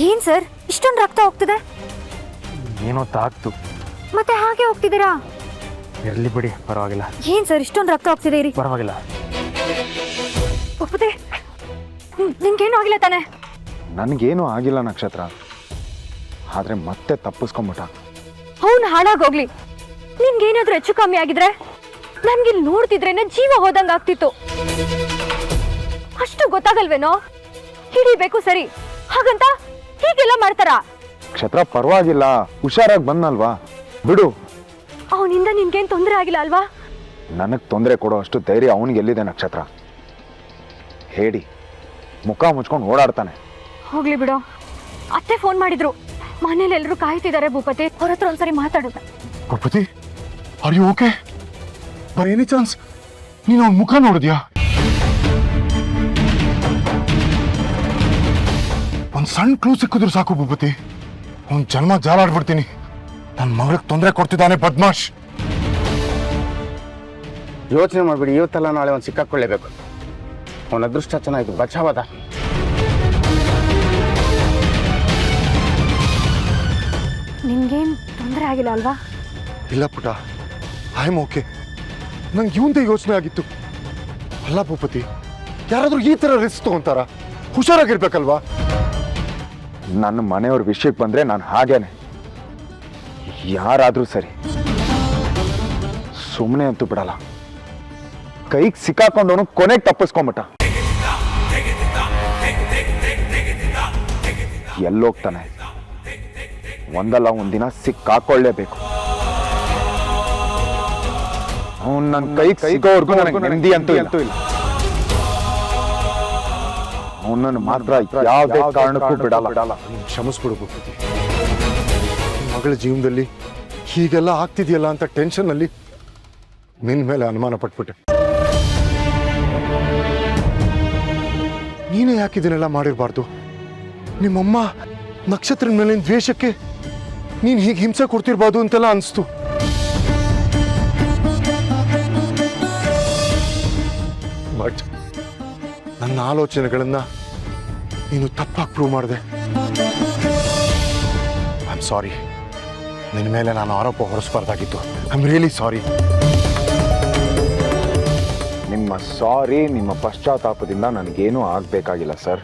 ಏನ್ ಸರ್ ಇಷ್ಟೊಂದು ರಕ್ತ ಹೋಗ್ತಿದೆ? ಏನೋ ತಾಕ್ತು. ಮತ್ತೆ ಹಾಗೆ ಹೋಗ್ತಿದ್ದೀರಾ? ಇರ್ಲಿ ಬಿಡಿ, ಪರವಾಗಿಲ್ಲ. ಏನ್ ಸರ್ ಇಷ್ಟೊಂದು ರಕ್ತ ಹೋಗ್ತಿದೆ? ಇರಿ, ಪರವಾಗಿಲ್ಲ. ಒಪ್ಪದೆ ನಿನ್ಗೇನು ಆಗಿಲ್ಲ ತಾನೆ? ನನಗೇನು ಆಗಿಲ್ಲ ನಕ್ಷತ್ರ, ಆದ್ರೆ ಮತ್ತೆ ತಪ್ಪಿಸ್ಕೊಂಬಿಟ್ಟ. ಅವ್ನು ಹಾಳಾಗೋಗ್ಲಿ. ನಿನ್ಗೇನಾದ್ರೂ ಹೆಚ್ಚು ಕಮ್ಮಿ ಆಗಿದ್ರೆ ನನ್ಗಿಲ್ಲಿ ನೋಡ್ತಿದ್ರೇನೆ ಜೀವ ಹೋದಂಗ ಆಗ್ತಿತ್ತು. ಅಷ್ಟು ಗೊತ್ತಾಗಲ್ವೇನೋ? ಹಿಡಿಬೇಕು ಸರಿ, ಹಾಗಂತ ಹೀಗೆಲ್ಲ ಮಾಡ್ತಾರ? ನಕ್ಷತ್ರ ಪರವಾಗಿಲ್ಲ, ಹುಷಾರಾಗಿ ಬಂದಲ್ವಾ, ಬಿಡು. ಅವನಿಂದ ನಿನ್ಗೇನ್ ತೊಂದರೆ ಆಗಿಲ್ಲ ಅಲ್ವಾ? ನನಗ್ ತೊಂದರೆ ಕೊಡೋ ಅಷ್ಟು ಧೈರ್ಯ ಅವನಿಗೆ ಎಲ್ಲಿದೆ ನಕ್ಷತ್ರ? ಹೇಳಿ, ಮುಖ ಮುಚ್ಕೊಂಡು ಓಡಾಡ್ತಾನೆ. ಹೋಗ್ಲಿ ಬಿಡು. ಅತ್ತೆ ಫೋನ್ ಮಾಡಿದ್ರು, ಮನೇಲಿ ಎಲ್ರು ಕಾಯ್ತಿದ್ದಾರೆ ಭೂಪತಿ, ಅವ್ರ ಹತ್ರ ಒಂದ್ಸರಿ ಮಾತಾಡುದ. Bhupathi, are you okay? By any chance ನೀನು ಅವ್ನ ಮುಖ ನೋಡಿದ್ಯಾ? ಒಂದ್ ಸಣ್ಣ ಕ್ಲೂ ಸಿಕ್ಕಿದ್ರು ಸಾಕು ಭೂಪತಿ, ಅವ್ನ ಜನ್ಮ ಜಾಲಾಡ್ಬಿಡ್ತೀನಿ. ನನ್ನ ಮಗಳಿಗೆ ತೊಂದರೆ ಕೊಡ್ತಿದ್ದಾನೆ ಬದ್ಮಾಶ್. ಯೋಚನೆ ಮಾಡ್ಬಿಡಿ, ಇವತ್ತಲ್ಲ ನಾಳೆ ಒಂದು ಸಿಕ್ಕಾಕೊಳ್ಳೇಬೇಕು. ಅವನ ಅದೃಷ್ಟ ಚೆನ್ನಾಗಿತ್ತು, ಬಚಾವದ. ನಿನ್ಗೇನ್ ತೊಂದರೆ ಆಗಿಲ್ಲ ಅಲ್ವಾ? ಇಲ್ಲ ಪುಟ, ಐ ಆಮ್ ಓಕೆ. ನಂಗೆ ಇವಂದೇ ಯೋಚನೆ ಆಗಿತ್ತು. ಅಲ್ಲ ಭೂಪತಿ, ಯಾರಾದ್ರೂ ಈ ತರ ರಿಸ್ಕ್ ತಗೊಂತಾರ? ಹುಷಾರಾಗಿರ್ಬೇಕಲ್ವಾ? ನನ್ನ ಮನೆಯವ್ರ ವಿಷಯಕ್ಕೆ ಬಂದ್ರೆ ನಾನು ಹಾಗೇನೆ, ಯಾರಾದ್ರೂ ಸರಿ, ಸುಮ್ಮನೆ ಅಂತೂ ಬಿಡಲ್ಲ. ಕೈಗೆ ಸಿಕ್ಕಾಕೊಂಡವನು ಕೊನೆಗೆ ತಪ್ಪಿಸ್ಕೊಂಬಿಟ್ಟ. ಎಲ್ಲೋಗ್ತಾನೆ? ಒಂದಲ್ಲ ಒಂದಿನ ಸಿಕ್ಕಾಕೊಳ್ಳೇಬೇಕು. ಅವನು ನನ್ನ ಕೈಗೆ ಸಿಗೋವರೆಗೂ ನನಗೆ ನೆಮ್ಮದಿ ಅಂತೂ ಇಲ್ಲ. ಅವನನ್ನು ಮಾತ್ರ ಯಾವುದೇ ಕಾರಣಕ್ಕೂ ಬಿಡಲ್ಲ. ಕ್ಷಮಿಸ್ಬಿಡು ಭೂಪತಿ, ಮಗಳ ಜೀವನದಲ್ಲಿ ಹೀಗೆಲ್ಲ ಆಗ್ತಿದೆಯಲ್ಲ ಅಂತ ಟೆನ್ಷನ್ನಲ್ಲಿ ನಿನ್ನ ಮೇಲೆ ಅನುಮಾನ ಪಟ್ಬಿಟ್ಟೆ. ನೀನೇ ಯಾಕೆ ಇದನ್ನೆಲ್ಲ ಮಾಡಿರಬಾರ್ದು? ನಿಮ್ಮಮ್ಮ ನಕ್ಷತ್ರದ ಮೇಲಿನ ದ್ವೇಷಕ್ಕೆ ನೀನು ಹೀಗೆ ಹಿಂಸೆ ಕೊಡ್ತಿರ್ಬಾರ್ದು ಅಂತೆಲ್ಲ ಅನಿಸ್ತು. ಬಟ್ ನನ್ನ ಆಲೋಚನೆಗಳನ್ನ ನೀನು ತಪ್ಪಾಗಿ ಪ್ರೂವ್ ಮಾಡಿದೆ. I am sorry. ನಿನ್ನ ಮೇಲೆ ನಾನು ಆರೋಪ ಹೊರಿಸಬಾರ್ದಾಗಿತ್ತು. I am really sorry. ನಿಮ್ಮ ಸಾರಿ, ನಿಮ್ಮ ಪಶ್ಚಾತ್ತಾಪದಿಂದ ನನಗೇನೂ ಆಗಬೇಕಾಗಿಲ್ಲ ಸರ್.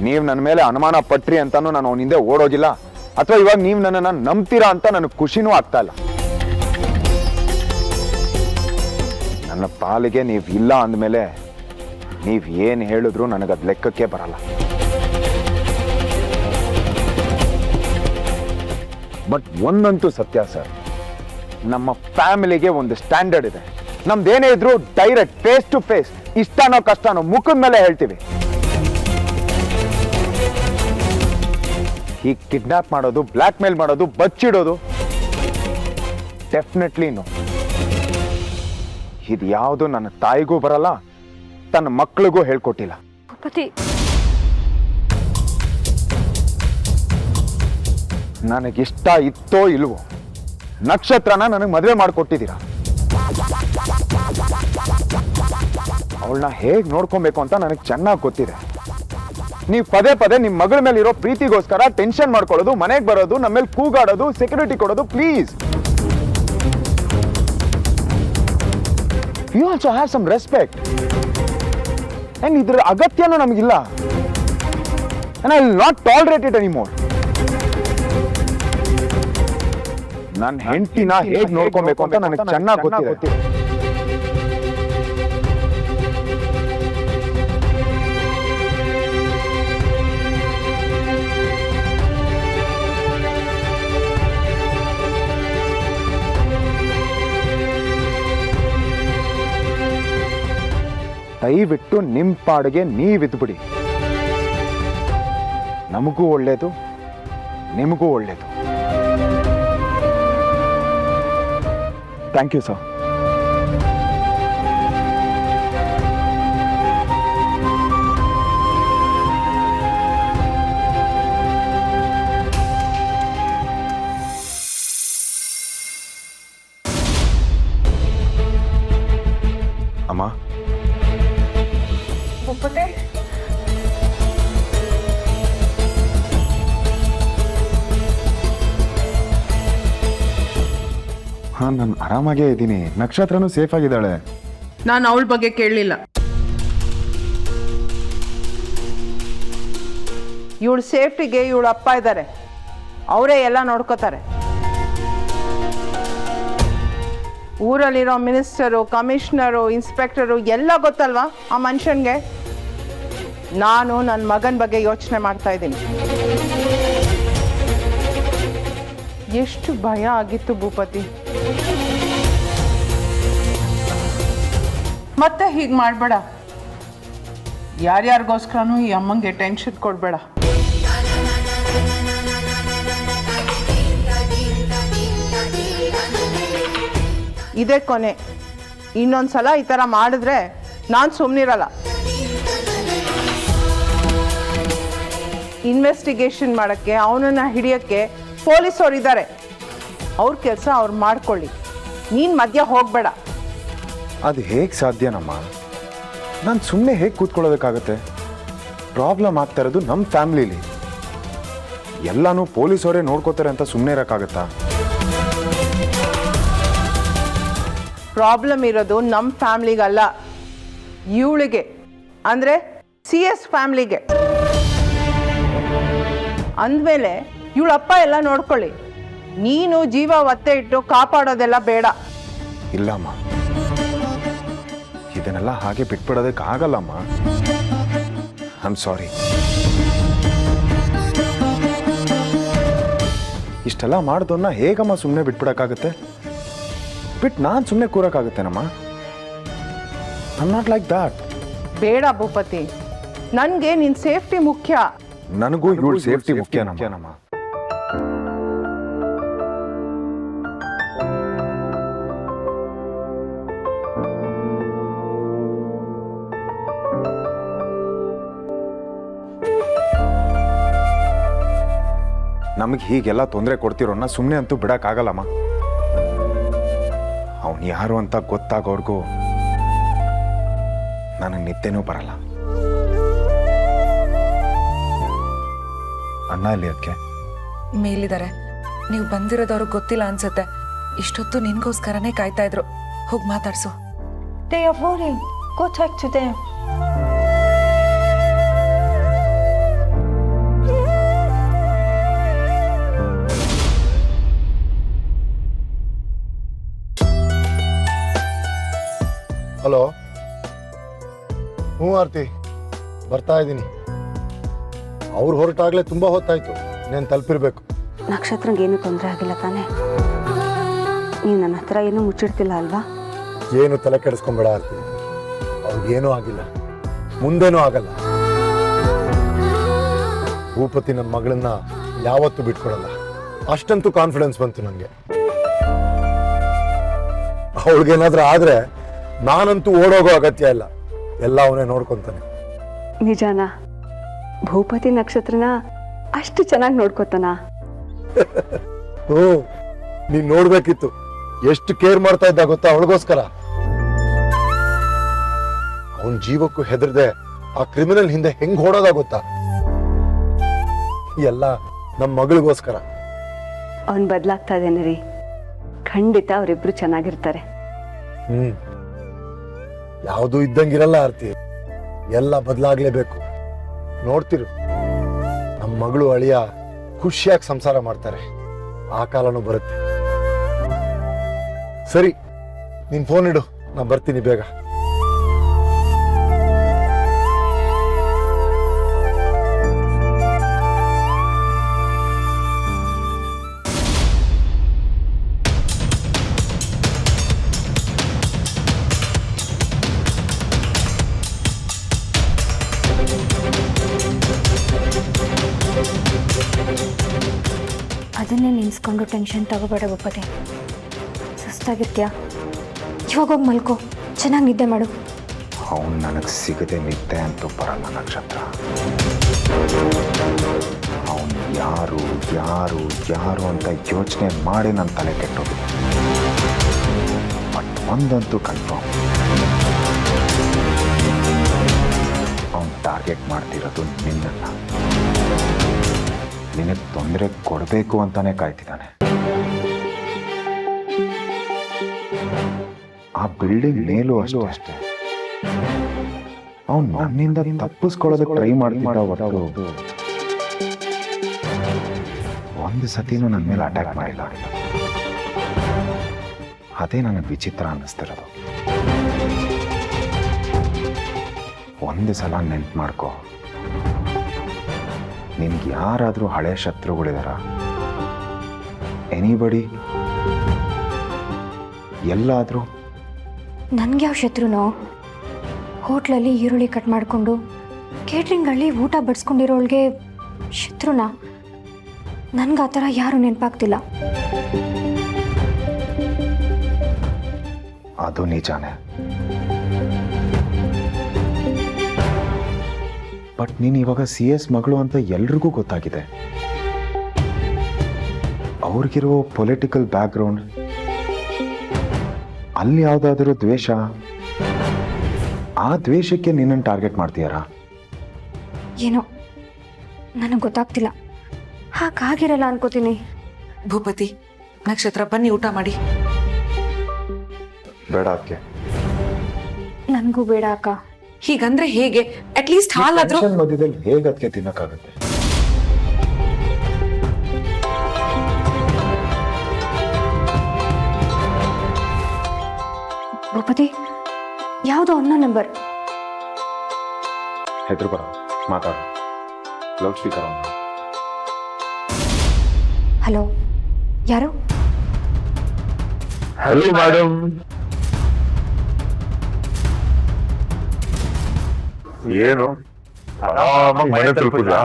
ನೀವು ನನ್ನ ಮೇಲೆ ಅನುಮಾನ ಪಟ್ರಿ ಅಂತಾನು ನಾನು ಅವನ ಹಿಂದೆ ಓಡೋಗಿಲ್ಲ, ಅಥವಾ ಇವಾಗ ನೀವು ನನ್ನನ್ನು ನಂಬ್ತೀರಾ ಅಂತ ನನಗೆ ಖುಷಿನೂ ಆಗ್ತಾ ಇಲ್ಲ. ನನ್ನ ಪಾಲಿಗೆ ನೀವು ಇಲ್ಲ ಅಂದಮೇಲೆ ನೀವು ಏನು ಹೇಳಿದ್ರು ನನಗದು ಲೆಕ್ಕಕ್ಕೆ ಬರಲ್ಲ. ಬಟ್ ಒಂದಂತೂ ಸತ್ಯ ಸರ್, ನಮ್ಮ ಫ್ಯಾಮಿಲಿಗೆ ಒಂದು ಸ್ಟ್ಯಾಂಡರ್ಡ್ ಇದೆ. ನಮ್ದೇನೇ ಇದ್ರು ಡೈರೆಕ್ಟ್ ಫೇಸ್ ಟು ಫೇಸ್, ಇಷ್ಟನೋ ಕಷ್ಟನೋ ಮುಖದ ಮೇಲೆ ಹೇಳ್ತೀವಿ. ಹೀಗೆ ಕಿಡ್ನಾಪ್ ಮಾಡೋದು, ಬ್ಲ್ಯಾಕ್ ಮೇಲ್ ಮಾಡೋದು, ಬಚ್ಚಿಡೋದು ಡೆಫಿನೆಟ್ಲಿ ನೋ. ಇದು ಯಾವುದು ನನ್ನ ತಾಯಿಗೂ ಬರಲ್ಲ, ತನ್ನ ಮಕ್ಕಳಿಗೂ ಹೇಳ್ಕೊಟ್ಟಿಲ್ಲ. ಭೂಪತಿ, ನನಗಿಷ್ಟ ಇತ್ತೋ ಇಲ್ವೋ, ನಕ್ಷತ್ರನ ನನಗೆ ಮದುವೆ ಮಾಡಿಕೊಟ್ಟಿದ್ದೀರಾ. ಅವಳನ್ನ ಹೇಗೆ ನೋಡ್ಕೊಬೇಕು ಅಂತ ನನಗೆ ಚೆನ್ನಾಗಿ ಗೊತ್ತಿದೆ. ನೀವು ಪದೇ ಪದೇ ನಿಮ್ಮ ಮಗಳ ಮೇಲೆ ಇರೋ ಪ್ರೀತಿಗೋಸ್ಕರ ಟೆನ್ಷನ್ ಮಾಡ್ಕೊಳ್ಳೋದು, ಮನೆಗೆ ಬರೋದು, ನಮ್ಮ ಮೇಲೆ ಕೂಗಾಡೋದು, ಸೆಕ್ಯೂರಿಟಿ ಕೊಡೋದು, please you also have some respect. And ಇದ್ರ ಅಗತ್ಯನೂ ನಮಗಿಲ್ಲ. And I will not tolerate it anymore. ನನ್ನ ಹೆಂಡತಿನ ಹೇಗೆ ನೋಡ್ಕೊಬೇಕು ಅಂತ ನನಗೆ ಚೆನ್ನಾಗಿ ಗೊತ್ತಿದೆ. ದಯವಿಟ್ಟು ನಿಮ್ಮ ಪಾಡಿಗೆ ನೀವಿದ್ಬಿಡಿ. ನಮಗೂ ಒಳ್ಳೇದು, ನಿಮಗೂ ಒಳ್ಳೇದು. Thank you sir. ಅಮ್ಮ, ಭೂಪತಿ, ಹಾಂ ನಾನು ಆರಾಮಾಗೇ ಇದ್ದೀನಿ. ನಕ್ಷತ್ರನೂ ಸೇಫ್ ಆಗಿದ್ದಾಳೆ. ನಾನು ಅವಳ ಬಗ್ಗೆ ಕೇಳಲಿಲ್ಲ. ಇವಳ ಸೇಫ್ಟಿಗೆ ಇವಳ ಅಪ್ಪ ಇದ್ದಾರೆ, ಅವರೇ ಎಲ್ಲ ನೋಡ್ಕೋತಾರೆ. ಊರಲ್ಲಿರೋ ಮಿನಿಸ್ಟರು, ಕಮಿಷನರು, ಇನ್ಸ್ಪೆಕ್ಟರು ಎಲ್ಲ ಗೊತ್ತಲ್ವಾ ಆ ಮನುಷ್ಯನ್ಗೆ. ನಾನು ನನ್ನ ಮಗನ ಬಗ್ಗೆ ಯೋಚನೆ ಮಾಡ್ತಾ ಇದ್ದೀನಿ. ಎಷ್ಟು ಭಯ ಆಗಿತ್ತು ಭೂಪತಿ. ಮತ್ತೆ ಹೀಗೆ ಮಾಡಬೇಡ. ಯಾರ್ಯಾರಿಗೋಸ್ಕರನೂ ಈ ಅಮ್ಮಂಗೆ ಟೆನ್ಷನ್ ಕೊಡಬೇಡ. ಇದೇ ಕೊನೆ. ಇನ್ನೊಂದ್ಸಲ ಈ ಥರ ಮಾಡಿದ್ರೆ ನಾನು ಸುಮ್ಮನಿರಲ್ಲ. ಇನ್ವೆಸ್ಟಿಗೇಷನ್ ಮಾಡೋಕ್ಕೆ, ಅವನನ್ನು ಹಿಡಿಯೋಕ್ಕೆ ಪೊಲೀಸವ್ರು ಇದ್ದಾರೆ. ಅವ್ರ ಕೆಲಸ ಅವ್ರು ಮಾಡ್ಕೊಳ್ಳಿ. ನೀನು ಮಧ್ಯ ಹೋಗಬೇಡ. ಅದು ಹೇಗೆ ಸಾಧ್ಯನಮ್ಮ? ನಾನು ಸುಮ್ಮನೆ ಹೇಗೆ ಕೂತ್ಕೊಳ್ಳೋದಕ್ಕಾಗತ್ತೆ? ಪ್ರಾಬ್ಲಮ್ ಆಗ್ತಾ ಇರೋದು ನಮ್ಮ ಫ್ಯಾಮ್ಲಿಲಿ. ಎಲ್ಲನೂ ಪೊಲೀಸವರೇ ನೋಡ್ಕೋತಾರೆ ಅಂತ ಸುಮ್ಮನೆ ಇರೋಕ್ಕಾಗತ್ತಾ? ಪ್ರಾಬ್ಲಮ್ ಇರೋದು ನಮ್ಮ ಫ್ಯಾಮ್ಲಿಗಲ್ಲ, ಇವಳಿಗೆ, ಅಂದರೆ CS ಫ್ಯಾಮ್ಲಿಗೆ. ಅಂದಮೇಲೆ ಇವಳಪ್ಪ ಎಲ್ಲ ನೋಡ್ಕೊಳ್ಳಿ. ನೀನು ಜೀವ ಒತ್ತೆ ಇಟ್ಟು ಕಾಪಾಡೋದೆಲ್ಲ ಬೇಡ. ಇಲ್ಲಮ್ಮ, ಇದನ್ನೆಲ್ಲ ಹಾಗೆ ಬಿಟ್ಬಿಡೋದಕ್ಕಾಗಲ್ಲಮ್ಮ. ಐ ಆಮ್ ಸಾರಿ. ಇಷ್ಟೆಲ್ಲ ಮಾಡಿದವನ್ನ ಹೇಗಮ್ಮ ಸುಮ್ಮನೆ ಬಿಟ್ಬಿಡೋಕ್ಕಾಗತ್ತೆ? ಬಿಟ್ಟು ನಾನು ಸುಮ್ಮನೆ ಕೂರಕ್ಕಾಗತ್ತೇನಮ್ಮ? I am not like that. ಬೇಡ ಭೂಪತಿ, ನನಗೆ ನಿನ್ನ ಸೇಫ್ಟಿ ಮುಖ್ಯ. ನನಗೂ ಇವಳು ಸೇಫ್ಟಿ ಮುಖ್ಯನಮ್ಮ. ನಮಗೆ ಹೀಗೆಲ್ಲ ತೊಂದರೆ ಕೊಡ್ತಿರೋನ್ನ ಸುಮ್ಮನೆ ಅಂತೂ ಬಿಡಕ್ಕಾಗಲ್ಲಮ್ಮ. ಅವನು ಯಾರು ಅಂತ ಗೊತ್ತಾಗೋರ್ಗೂ ನನಗೆ ನಿದ್ದೆನೂ ಬರಲ್ಲ. ಅಣ್ಣ ಇಲ್ಲಿ ಅದಕ್ಕೆ ಮೇಲಿದ್ದಾರೆ. ನೀವು ಬಂದಿರೋದವ್ರಿಗೆ ಗೊತ್ತಿಲ್ಲ ಅನ್ಸುತ್ತೆ. ಇಷ್ಟೊತ್ತು ನಿನ್ಗೋಸ್ಕರನೇ ಕಾಯ್ತಾ ಇದ್ರು. ಹೋಗಿ ಮಾತಾಡ್ಸು. They are worrying. Go talk to them. Hello. ಹ್ಞೂ ಆರ್ತಿ, ಬರ್ತಾ ಇದ್ದೀನಿ. ಅವ್ರು ಹೊರಟಾಗಲೇ ತುಂಬ ಹೊತ್ತಾಯ್ತು. నేను ತಲುಪಿರ್ಬೇಕು. ನಕ್ಷತ್ರಂಗೆ ಏನು ತೊಂದರೆ ಆಗಿಲ್ಲ ತಾನೇ? ನೀವು ನನ್ನ ಹತ್ರ ಏನೂ ಮುಚ್ಚಿಡ್ತಿಲ್ಲ ಅಲ್ವಾ? ಏನು ತಲೆ ಕೆಡಿಸ್ಕೊಂಬೇಡ ಆರ್ತಿ, ಅವ್ರಿಗೇನೂ ಆಗಿಲ್ಲ, ಮುಂದೇನೂ ಆಗಲ್ಲ. ಭೂಪತಿ ನನ್ನ ಮಗಳನ್ನ ಯಾವತ್ತೂ ಬಿಟ್ಕೊಡಲ್ಲ, ಅಷ್ಟಂತೂ ಕಾನ್ಫಿಡೆನ್ಸ್ ಬಂತು ನನಗೆ. ಅವಳಿಗೇನಾದ್ರೂ ಆದರೆ ನಾನಂತೂ ಓಡೋಗೋ ಅಗತ್ಯ ಇಲ್ಲ, ಎಲ್ಲ ಅವನೇ ನೋಡ್ಕೊತಾನೆ. ನಿಜಾನಾ? ಭೂಪತಿ ನಕ್ಷತ್ರನ ಅಷ್ಟು ಚೆನ್ನಾಗಿ ನೋಡ್ಕೋತಾನ? ಹ್ಞೂ, ನೀನ್ ನೋಡ್ಬೇಕಿತ್ತು. ಎಷ್ಟು ಕೇರ್ ಮಾಡ್ತಾ ಇದ್ದ ಗೊತ್ತಾ ಅವಳಿಗೋಸ್ಕರ. ಅವನ್ ಜೀವಕ್ಕೂ ಹೆದರ್ದೆ ಆ ಕ್ರಿಮಿನಲ್ ಹಿಂದೆ ಹೆಂಗ್ ಓಡೋದ ಗೊತ್ತಾ? ಎಲ್ಲ ನಮ್ಮ ಮಗಳಿಗೋಸ್ಕರ. ಅವನ್ ಬದಲಾಗ್ತಾ ಇದ್ದೇನೆ ರೀ. ಖಂಡಿತ ಅವರಿಬ್ರು ಚೆನ್ನಾಗಿರ್ತಾರೆ. ಯಾವುದೂ ಇದ್ದಂಗಿರಲ್ಲ ಆರ್ತಿ, ಎಲ್ಲ ಬದಲಾಗ್ಲೇಬೇಕು. ನೋಡ್ತಿರು, ನಮ್ಮ ಮಗಳು ಅಳಿಯ ಖುಷಿಯಾಗಿ ಸಂಸಾರ ಮಾಡ್ತಾರೆ. ಆ ಕಾಲನೂ ಬರುತ್ತೆ. ಸರಿ, ನೀನ್ ಫೋನ್ ಇಡು, ನಾ ಬರ್ತೀನಿ ಬೇಗ. ಅದನ್ನೇ ನೆನೆಸ್ಕೊಂಡು ಟೆನ್ಷನ್ ತಗೋಬೇಡ ಭೂಪತಿ. ಸುಸ್ತಾಗಿರ್ತೀಯಾ? ಇವಾಗ ಹೋಗಿ ಮಲ್ಕೋ, ಚೆನ್ನಾಗಿ ನಿದ್ದೆ ಮಾಡು. ಅವನು ನನಗೆ ಸಿಗದೆ ನಿದ್ದೆ ಅಂತೂ ಬರಲ್ಲ ನಕ್ಷತ್ರ. ಅವನು ಯಾರು ಯಾರು ಯಾರು ಅಂತ ಯೋಚನೆ ಮಾಡಿ ನನ್ನ ತಲೆ ಕೆಟ್ಟೋದು. ಬಟ್ ಒಂದಂತೂ ಕನ್ಫರ್ಮ್, ಅವನು ಟಾರ್ಗೆಟ್ ಮಾಡ್ತಿರೋದು ನಿನ್ನನ್ನು. ನಿನಗೆ ತೊಂದರೆ ಕೊಡಬೇಕು ಅಂತಾನೆ ಕಾಯ್ತಿದ್ದಾನೆ. ಆ ಬಿಲ್ಡಿಂಗ್ ಮೇಲೂ ಅಷ್ಟೇ ಅವ್ನು ನನ್ನಿಂದ ತಪ್ಪಿಸ್ಕೊಳ್ಳೋದಕ್ಕೆ ಟ್ರೈ ಮಾಡ್ತಿದ್ದ ಹೊರತು ಒಂದು ಸತಿನೂ ನನ್ನ ಮೇಲೆ ಅಟ್ಯಾಕ್ ಮಾಡಿಲ್ಲ. ಅದೇ ನನಗೆ ವಿಚಿತ್ರ ಅನ್ನಿಸ್ತಿರೋದು. ಒಂದು ಸಲ ನೆನ್ಪು ಮಾಡ್ಕೋ, ನಿನ್ಗೆ ಯಾರಾದರೂ ಹಳೆ ಶತ್ರುಗಳಿದಾರ? ಎನಿಬಡಿ? ಎಲ್ಲಾದರೂ? ನನ್ಗೆ ಯಾವ ಶತ್ರುನೋ? ಹೋಟ್ಲಲ್ಲಿ ಈರುಳ್ಳಿ ಕಟ್ ಮಾಡಿಕೊಂಡು ಕೇಟ್ರಿಂಗಲ್ಲಿ ಊಟ ಬಡಿಸ್ಕೊಂಡಿರೋಳ್ಗೆ ಶತ್ರುನ? ನನ್ಗೆ ಆ ಥರ ಯಾರೂ ನೆನಪಾಗ್ತಿಲ್ಲ. ಅದು ನಿಜಾನೇ. ಬಟ್ ನೀನು ಇವಾಗ CS ಮಗಳು ಅಂತ ಎಲ್ರಿಗೂ ಗೊತ್ತಾಗಿದೆ. ಅವ್ರಿಗಿರೋ ಪೊಲಿಟಿಕಲ್ ಬ್ಯಾಕ್ಗ್ರೌಂಡ್, ಅಲ್ಲಿ ಯಾವುದಾದ್ರೂ ದ್ವೇಷ, ಆ ದ್ವೇಷಕ್ಕೆ ನಿನ್ನನ್ನು ಟಾರ್ಗೆಟ್ ಮಾಡ್ತೀಯಾರಾ? ಏನೋ ನನಗೆ ಗೊತ್ತಾಗ್ತಿಲ್ಲ. ಹಾಗಾಗಿರಲ್ಲ ಅನ್ಕೋತೀನಿ. ಭೂಪತಿ, ನಕ್ಷತ್ರ ಬನ್ನಿ ಊಟ ಮಾಡಿ. ಬೇಡ ಅದಕ್ಕೆ. ನನಗೂ ಬೇಡ ಅಕ್ಕ. ಹೀಗಂದ್ರೆ ಹೇಗೆ? ಅಟ್ಲೀಸ್ಟ್ ಹಾಲಾದ್ರೂ. ಮಧ್ಯದಲ್ಲಿ ಹೇಗೆ ಅದಕ್ಕೆ ತಿನ್ನಕ್ಕಾಗುತ್ತೆ? ಭೂಪತಿ, ಯಾವುದೋ ಅನ್ನೋ ನಂಬರ್. ಹೆದ್ರು ಬರ, ಮಾತಾಡು. Loud speaker on. ಹಲೋ, ಯಾರು? Hello madam. ಏನು ಆರಾಮಾಗಿ ಮನೆ ತಲುಪಿದ್ರಾ?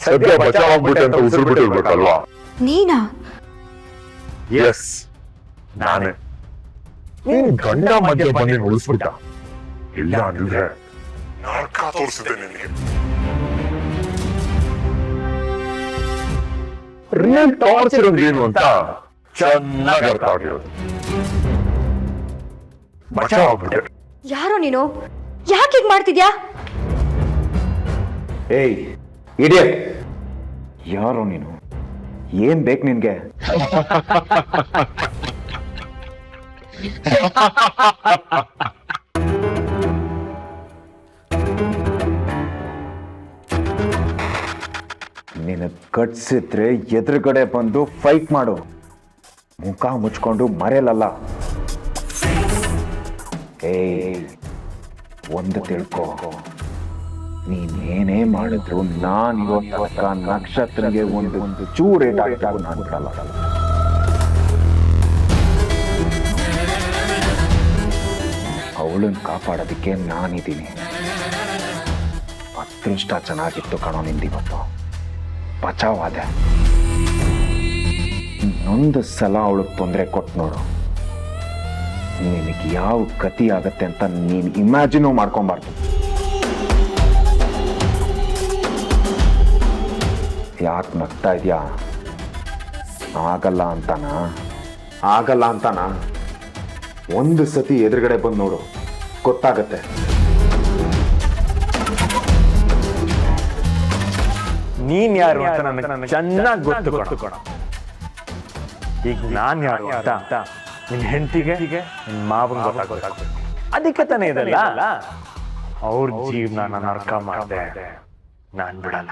ಸದ್ಯ ಬಚಾವಾಗ್ಬಿಟ್ಟೆ ಅಂತ ಉಸಿರು ಬಿಟ್ಟಿರ್ಬೇಕಲ್ವಾ? ನೀನಾ? ಎಸ್, ನಾನೇ. ನೀನ್ ಗಂಡ ಮಧ್ಯೆ ಬಂದು ಉಳಿಸ್ಬಿಟ್ಟ. ಇಲ್ಲ ಅಂದ್ರೆ ನರಕ ತೋರಿಸಿದೆ ನಿನಗೆ. ರಿಯಲ್ ಟಾರ್ಚರ್ ಅಂದ್ರೆ ಏನು ಅಂತ ಚೆನ್ನಾಗಿ ಅರ್ಥ ಆಗಿರೋದು. ಬಚಾವಾಗ್ಬಿಟ್ಟೆ. ಯಾರೋ ನೀನು? ಯಾಕೆ ಹೀಗೆ ಮಾಡ್ತಿದ್ಯಾ? ಏಯ್ ಇಡಿಯಟ್, ಯಾರು ನೀನು? ಏನ್ ಬೇಕು ನಿನ್ಗೆ? ನಿನ್ನ ಕಟ್ಸಿದ್ರೆ ಎದುರುಗಡೆ ಬಂದು ಫೈಟ್ ಮಾಡು. ಮುಖ ಮುಚ್ಕೊಂಡು ಮರೆಯಲ್ಲ. ಏಯ್, ಒಂದು ತಿಳ್ಕೋ, ನೀನೇನೇ ಮಾಡಿದ್ರು ನಾನು ಇವತ್ತು ನಕ್ಷತ್ರಗೆ ಒಂದು ಚೂರು ಏಟ್ ಆಗ್ತಾಗ ನಾನು ಬಿಡಲ್ಲ. ಅವಳನ್ನು ಕಾಪಾಡೋದಕ್ಕೆ ನಾನಿದ್ದೀನಿ. ಅದೃಷ್ಟ ಚೆನ್ನಾಗಿತ್ತು ಕಣೋ ನಿಂದಿವತ್ತು. ಬಚಾವಾದೆ. ಇನ್ನೊಂದು ಸಲ ಅವಳಿಗೆ ತೊಂದರೆ ಕೊಟ್ಟು ನೋಡು, ನಿನಗೆ ಯಾವ ಗತಿ ಆಗತ್ತೆ ಅಂತ ನೀನು ಇಮ್ಯಾಜಿನೂ ಮಾಡ್ಕೊಂಬಾರ್ದು. ಯಾಕೆ ನಗ್ತಾ ಇದೆಯಾ? ಆಗಲ್ಲ ಅಂತಾನ? ಒಂದು ಸತಿ ಎದುರುಗಡೆ ಬಂದು ನೋಡು, ಗೊತ್ತಾಗತ್ತೆ. ನೀನ್ ಯಾರು ಅಂತ ನನಗೆ ಚೆನ್ನಾಗಿ ಗೊತ್ತು ಕಣ. ಈಗ ನಾನ್ ಯಾರು ಅಂತ ನಿನ್ ಹೆಂಡತಿಗೆ ನಿನ್ ಮಾವನ್ ಗೊತ್ತಾಗಬೇಕು. ಅದಕ್ಕೆ ತಾನೇ ಇದಲ್ಲ, ಅವ್ರ ಜೀವನ ನರಕ ಮಾಡಿದೆ. ನಾನ್ ಬಿಡಲ್ಲ.